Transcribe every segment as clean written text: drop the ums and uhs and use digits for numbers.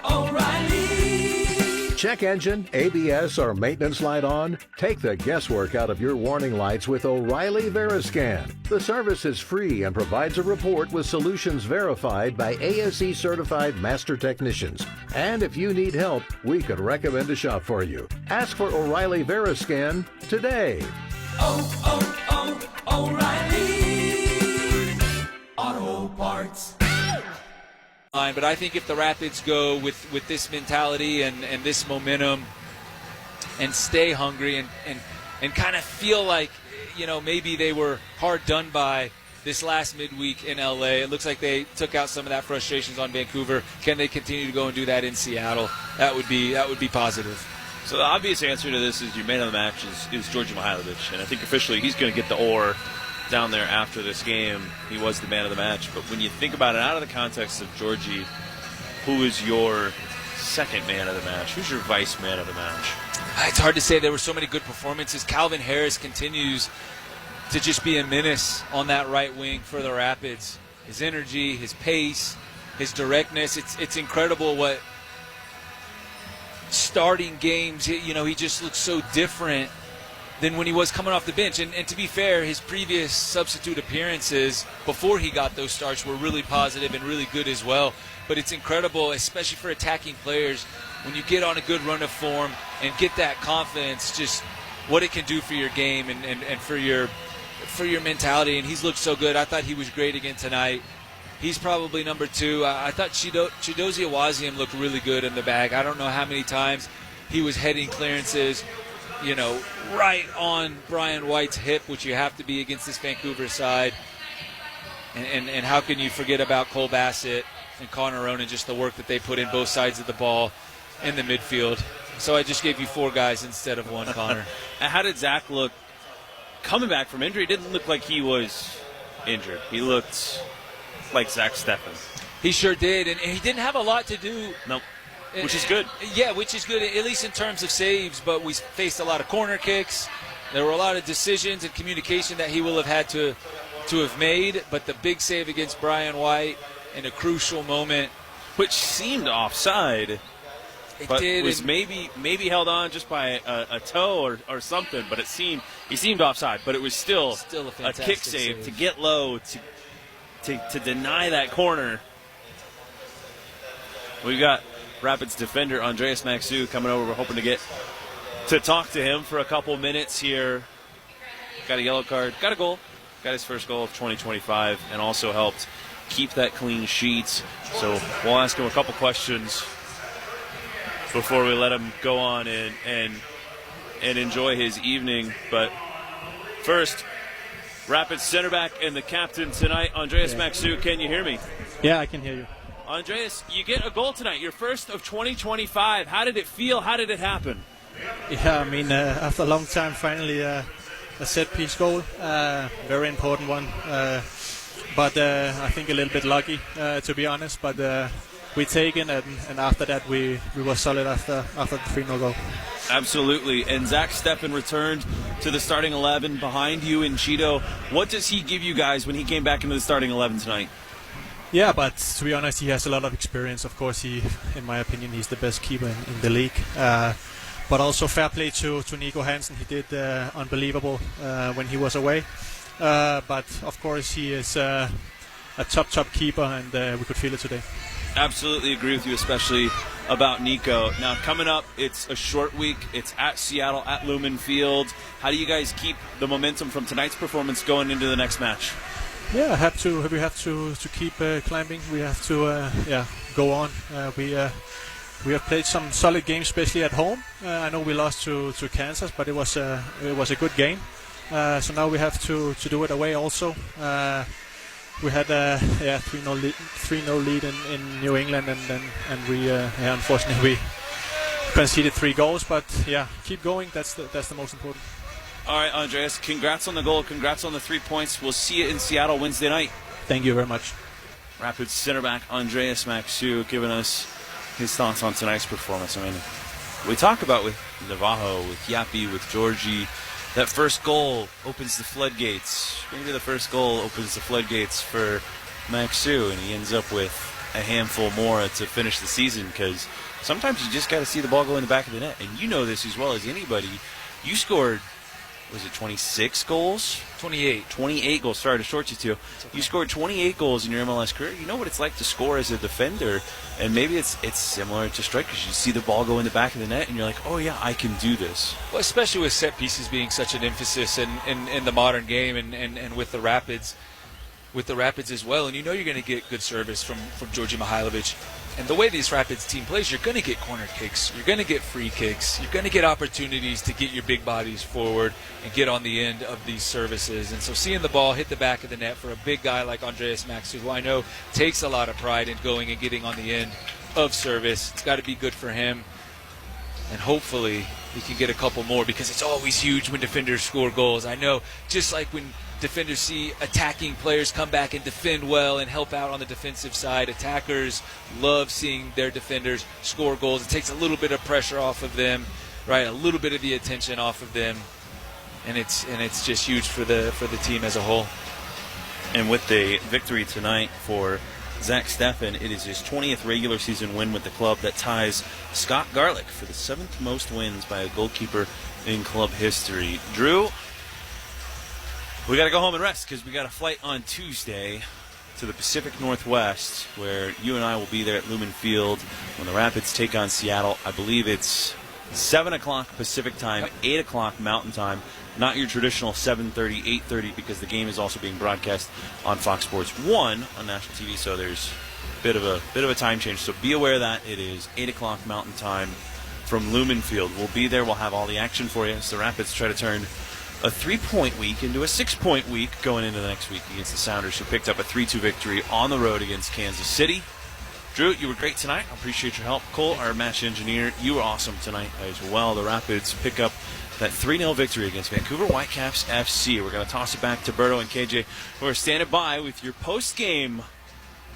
O'Reilly. Check engine, ABS, or maintenance light on? Take the guesswork out of your warning lights with O'Reilly Veriscan. The service is free and provides a report with solutions verified by ASE certified master technicians. And if you need help, we could recommend a shop for you. Ask for O'Reilly Veriscan today. O'Reilly Auto Parts. But I think if the Rapids go with this mentality and this momentum and stay hungry and kind of feel like, you know, maybe they were hard done by this last midweek in LA. It looks like they took out some of that frustrations on Vancouver. Can they continue to go and do that in Seattle? That would be positive. So the obvious answer to this is your man of the match is Djordje Mihailovic. And I think officially he's going to get the oar down there after this game. He was the man of the match. But when you think about it out of the context of Djordje, who is your second man of the match? Who's your vice man of the match? It's hard to say. There were so many good performances. Calvin Harris continues to just be a menace on that right wing for the Rapids. His energy, his pace, his directness. It's incredible what starting games, you know, he just looks so different than when he was coming off the bench. And to be fair, his previous substitute appearances before he got those starts were really positive and really good as well. But it's incredible, especially for attacking players, when you get on a good run of form and get that confidence, just what it can do for your game and for your mentality. And he's looked so good. I thought he was great again tonight. He's probably number two. I thought Chidozie Awaziem looked really good in the bag. I don't know how many times he was heading clearances, you know, right on Brian White's hip, which you have to be against this Vancouver side. And how can you forget about Cole Bassett and Connor Ronan, just the work that they put in both sides of the ball in the midfield. So I just gave you four guys instead of one, Connor. How did Zach look coming back from injury? It didn't look like he was injured. He looked like Zach Steffen. He sure did, and he didn't have a lot to do. Nope. Which is good. Yeah, which is good, at least in terms of saves, but we faced a lot of corner kicks. There were a lot of decisions and communication that he will have had to have made, but the big save against Brian White in a crucial moment, which seemed offside, but was maybe held on just by a toe or something, but he seemed offside, but it was still a kick save to get low, to deny that corner. We've got Rapids defender Andreas Maxu coming over. We're hoping to get to talk to him for a couple minutes here. Got a yellow card, got a goal, got his first goal of 2025, and also helped keep that clean sheet. So we'll ask him a couple questions before we let him go on and enjoy his evening. But first, Rapids center back and the captain tonight, Andreas Maxu. Can you hear me? Yeah, I can hear you. Andreas, you get a goal tonight, your first of 2025. How did it feel? How did it happen? Yeah, I mean, after a long time, finally a set-piece goal. Very important one. But I think a little bit lucky, to be honest. But we taken it, and after that, we were solid after the 3-0 goal. Absolutely. And Zach Steffen returned to the starting 11 behind you in Cheeto. What does he give you guys when he came back into the starting 11 tonight? Yeah, but to be honest, he has a lot of experience. Of course, in my opinion, he's the best keeper in the league. But also fair play to Nico Hansen. He did unbelievable when he was away. But of course, he is a top keeper, and we could feel it today. Absolutely agree with you, especially about Nico. Now, coming up, it's a short week. It's at Seattle, at Lumen Field. How do you guys keep the momentum from tonight's performance going into the next match? Yeah, we have to keep climbing. We have to go on. We have played some solid games, especially at home. I know we lost to Kansas, but it was a good game. So now we have to do it away also. We had a 3-0 lead in New England, and we unfortunately we conceded 3 goals. But yeah, keep going. That's the most important. All right, Andreas, congrats on the goal. Congrats on the 3 points. We'll see you in Seattle Wednesday night. Thank you very much. Rapids center back Andreas Maxu giving us his thoughts on tonight's performance. I mean, we talk about with Navajo, with Yapi, with Djordje, that first goal opens the floodgates. Maybe the first goal opens the floodgates for Maxu, and he ends up with a handful more to finish the season, because sometimes you just got to see the ball go in the back of the net. And you know this as well as anybody. You scored, was it 26 goals? 28 goals. Sorry to short you two. You scored 28 goals in your MLS career. You know what it's like to score as a defender, and maybe it's similar to strikers. You see the ball go in the back of the net, and you're like, oh yeah, I can do this. Well, especially with set pieces being such an emphasis in the modern game, and with the Rapids. With the Rapids as well, and you know you're going to get good service from Djordje Mihailovic. And the way this Rapids team plays, you're going to get corner kicks, you're going to get free kicks, you're going to get opportunities to get your big bodies forward and get on the end of these services. And so seeing the ball hit the back of the net for a big guy like Andreas Maxsø, who I know takes a lot of pride in going and getting on the end of service, it's got to be good for him. And hopefully he can get a couple more, because it's always huge when defenders score goals. I know, just like when defenders see attacking players come back and defend well and help out on the defensive side, attackers love seeing their defenders score goals. It takes a little bit of pressure off of them, right? A little bit of the attention off of them, and it's just huge for the team as a whole. And with the victory tonight for Zach Steffen, it is his 20th regular season win with the club that ties Scott Garlick for the 7th most wins by a goalkeeper in club history. Drew, we got to go home and rest, because we got a flight on Tuesday to the Pacific Northwest, where you and I will be there at Lumen Field when the Rapids take on Seattle. I believe it's 7 o'clock Pacific time, 8 o'clock Mountain time. Not your traditional 7:30, 8:30, because the game is also being broadcast on Fox Sports 1 on national TV, so there's a bit of a time change. So be aware that it is 8 o'clock Mountain time from Lumen Field. We'll be there. We'll have all the action for you as the Rapids try to turn a 3-point week into a 6-point week going into the next week against the Sounders, who picked up a 3-2 victory on the road against Kansas City. Drew, you were great tonight. I appreciate your help. Cole, our match engineer, you were awesome tonight as well. The Rapids pick up that 3-0 victory against Vancouver Whitecaps FC. We're going to toss it back to Berto and KJ, who are standing by with your post-game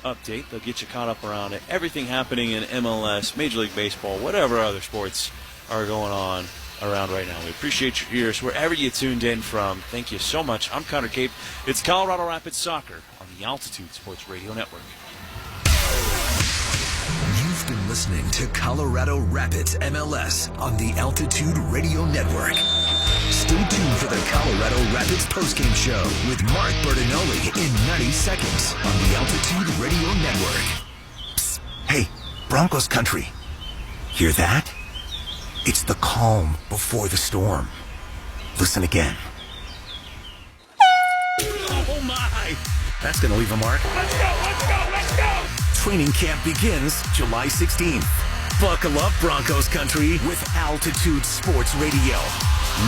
update. They'll get you caught up around it. Everything happening in MLS, Major League Baseball, whatever other sports are going on around right now. We appreciate your ears wherever you tuned in from. Thank you so much. I'm Connor Cape. It's Colorado Rapids Soccer on the Altitude Sports Radio Network. You've been listening to Colorado Rapids MLS on the Altitude Radio Network. Stay tuned for the Colorado Rapids postgame show with Mark Bertinelli in 90 seconds on the Altitude Radio Network. Psst. Hey, Broncos country. Hear that? It's the calm before the storm. Listen again. Oh my! That's gonna leave a mark. Let's go! Training camp begins July 16th. Buckle up, Broncos country, with Altitude Sports Radio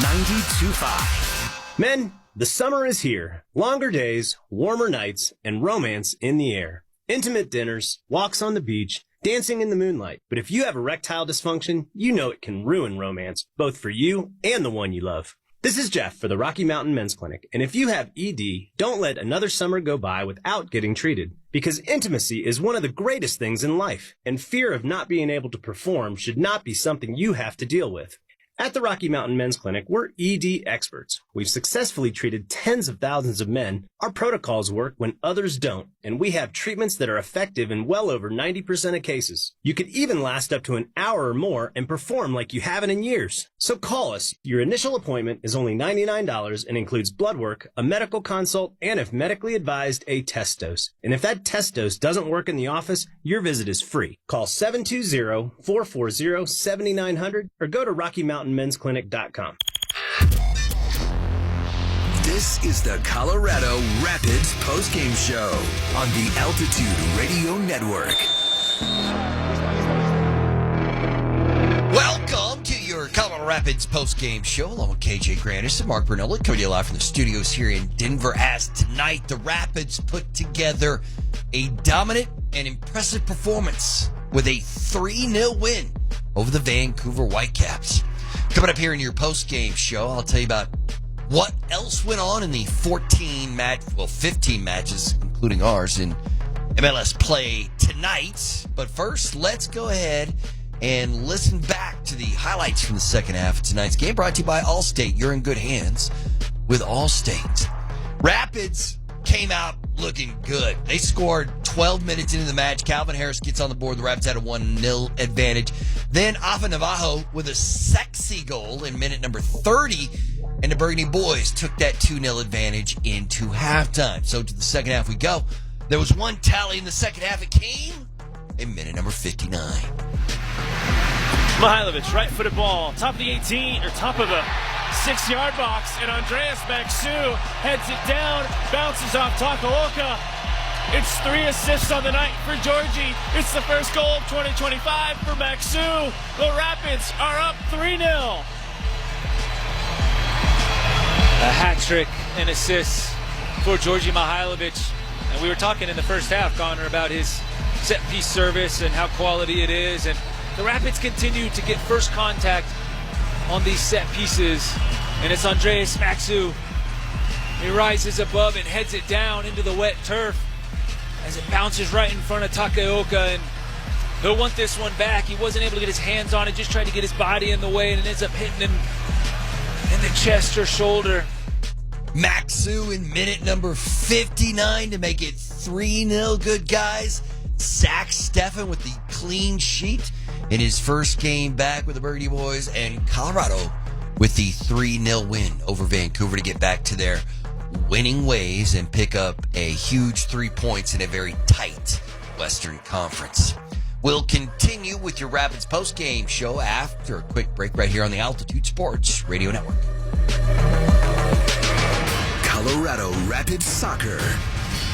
92.5. Men, the summer is here. Longer days, warmer nights, and romance in the air. Intimate dinners, walks on the beach, dancing in the moonlight. But if you have erectile dysfunction, you know it can ruin romance, both for you and the one you love. This is Jeff for the Rocky Mountain Men's Clinic, and if you have ED, don't let another summer go by without getting treated. Because intimacy is one of the greatest things in life, and fear of not being able to perform should not be something you have to deal with. At the Rocky Mountain Men's Clinic, we're ED experts. We've successfully treated tens of thousands of men. Our protocols work when others don't, and we have treatments that are effective in well over 90% of cases. You could even last up to an hour or more and perform like you haven't in years. So call us. Your initial appointment is only $99 and includes blood work, a medical consult, and if medically advised, a test dose. And if that test dose doesn't work in the office, your visit is free. Call 720-440-7900 or go to RockyMountainMen'sClinic.com. This is the Colorado Rapids postgame show on the Altitude Radio Network. Welcome to your Colorado Rapids postgame show, along with KJ Grandis and Mark Bertinelli, coming to you live from the studios here in Denver. As tonight, the Rapids put together a dominant and impressive performance with a 3-0 win over the Vancouver Whitecaps. Coming up here in your postgame show, I'll tell you about what else went on in the 15 matches, including ours, in MLS play tonight. But first, let's go ahead and listen back to the highlights from the second half of tonight's game, brought to you by Allstate. You're in good hands with Allstate. Rapids came out looking good. They scored 12 minutes into the match. Calvin Harris gets on the board. The Rapids had a 1-0 advantage. Then Afa Navajo with a sexy goal in minute number 30. And the Burgundy boys took that 2-0 advantage into halftime. So to the second half we go. There was one tally in the second half. It came in minute number 59. Mihailovic, right-footed ball, top of the 18, or top of the 6-yard box, and Andreas Maxu heads it down, bounces off Takaoka. It's 3 assists on the night for Georgie. It's the first goal of 2025 for Maxu. The Rapids are up 3-0. A hat trick and assists for Georgi Mihailovic. And we were talking in the first half, Connor, about his set-piece service and how quality it is. And the Rapids continue to get first contact on these set pieces. And it's Andreas Maxu. He rises above and heads it down into the wet turf as it bounces right in front of Takaoka. And he'll want this one back. He wasn't able to get his hands on it, just tried to get his body in the way, and it ends up hitting him in the chest or shoulder. Maxu in minute number 59 to make it 3-0, good guys. Zach Steffen with the clean sheet in his first game back with the Burgundy boys, and Colorado with the 3-0 win over Vancouver to get back to their winning ways and pick up a huge 3 points in a very tight Western Conference. We'll continue with your Rapids post-game show after a quick break right here on the Altitude Sports Radio Network. Colorado Rapids Soccer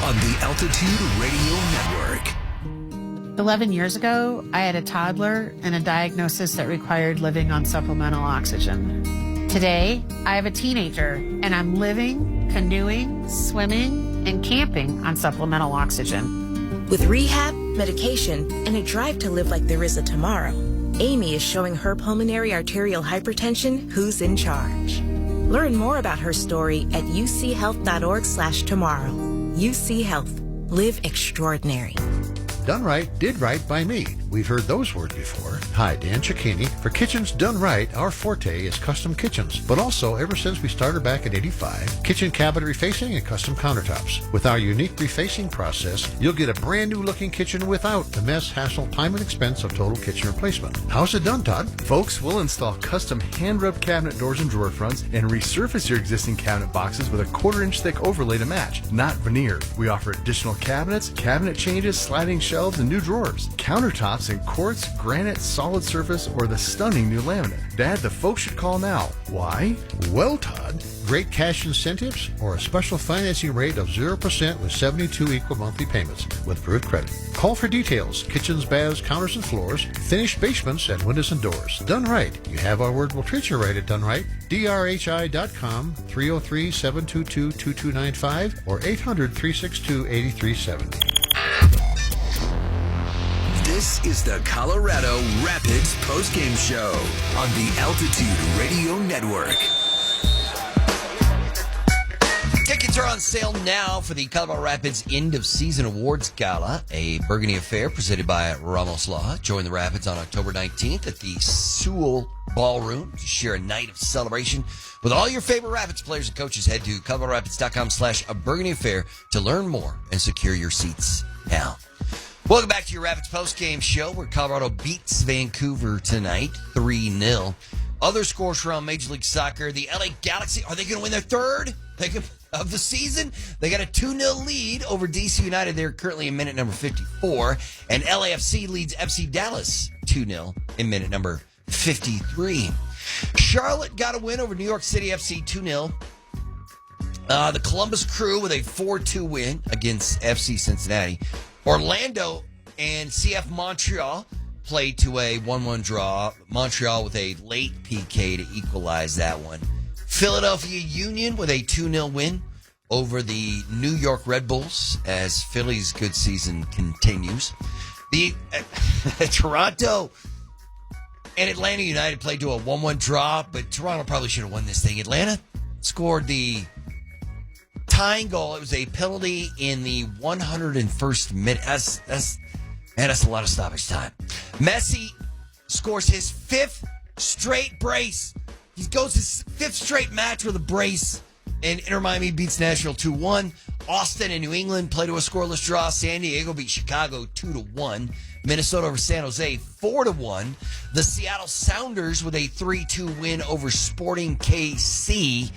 on the Altitude Radio Network. 11 years ago, I had a toddler and a diagnosis that required living on supplemental oxygen. Today, I have a teenager and I'm living, canoeing, swimming, and camping on supplemental oxygen. With rehab, medication, and a drive to live like there is a tomorrow, Amy is showing her pulmonary arterial hypertension who's in charge. Learn more about her story at uchealth.org/tomorrow. UC Health. Live extraordinary. Done right, did right by me. We've heard those words before. Hi, Dan Cicchini. For Kitchens Done Right, our forte is custom kitchens. But also, ever since we started back in '85, kitchen cabinet refacing and custom countertops. With our unique refacing process, you'll get a brand new looking kitchen without the mess, hassle, time, and expense of total kitchen replacement. How's it done, Todd? Folks, we'll install custom hand-rubbed cabinet doors and drawer fronts and resurface your existing cabinet boxes with a 1/4-inch thick overlay to match, not veneer. We offer additional cabinets, cabinet changes, sliding shelves, and new drawers. Countertops in quartz, granite, solid surface, or the stunning new laminate. Dad, the folks should call now. Why? Well, Todd, great cash incentives or a special financing rate of 0% with 72 equal monthly payments with approved credit. Call for details. Kitchens, baths, counters, and floors. Finished basements and windows and doors. Done right. You have our word. We'll treat you right at Done Right. DRHI.com, 303-722-2295 or 800-362-8370. This is the Colorado Rapids postgame show on the Altitude Radio Network. Tickets are on sale now for the Colorado Rapids End of Season Awards Gala, a Burgundy affair presented by Ramos Law. Join the Rapids on October 19th at the Sewell Ballroom to share a night of celebration with all your favorite Rapids players and coaches. Head to coloradorapids.com/a-Burgundy affair to learn more and secure your seats now. Welcome back to your Rapids postgame show where Colorado beats Vancouver tonight 3-0. Other scores from Major League Soccer, the LA Galaxy, are they going to win their third of the season? They got a 2-0 lead over DC United. They're currently in minute number 54. And LAFC leads FC Dallas 2-0 in minute number 53. Charlotte got a win over New York City FC 2-0. The Columbus Crew with a 4-2 win against FC Cincinnati. Orlando and CF Montreal played to a 1-1 draw. Montreal with a late PK to equalize that one. Philadelphia Union with a 2-0 win over the New York Red Bulls as Philly's good season continues. The Toronto and Atlanta United played to a 1-1 draw, but Toronto probably should have won this thing. Atlanta scored the tying goal. It was a penalty in the 101st minute. That's a lot of stoppage time. Messi scores his 5th straight brace. He goes his 5th straight match with a brace And Inter Miami beats Nashville 2-1. Austin and New England play to a scoreless draw. San Diego beat Chicago 2-1. Minnesota over San Jose 4-1. The Seattle Sounders with a 3-2 win over Sporting KC.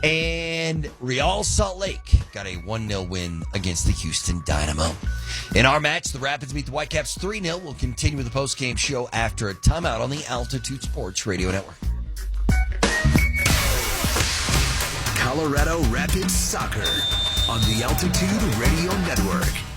And Real Salt Lake got a 1-0 win against the Houston Dynamo. In our match, the Rapids beat the Whitecaps 3-0. We'll continue with the postgame show after a timeout on the Altitude Sports Radio Network. Colorado Rapids Soccer on the Altitude Radio Network.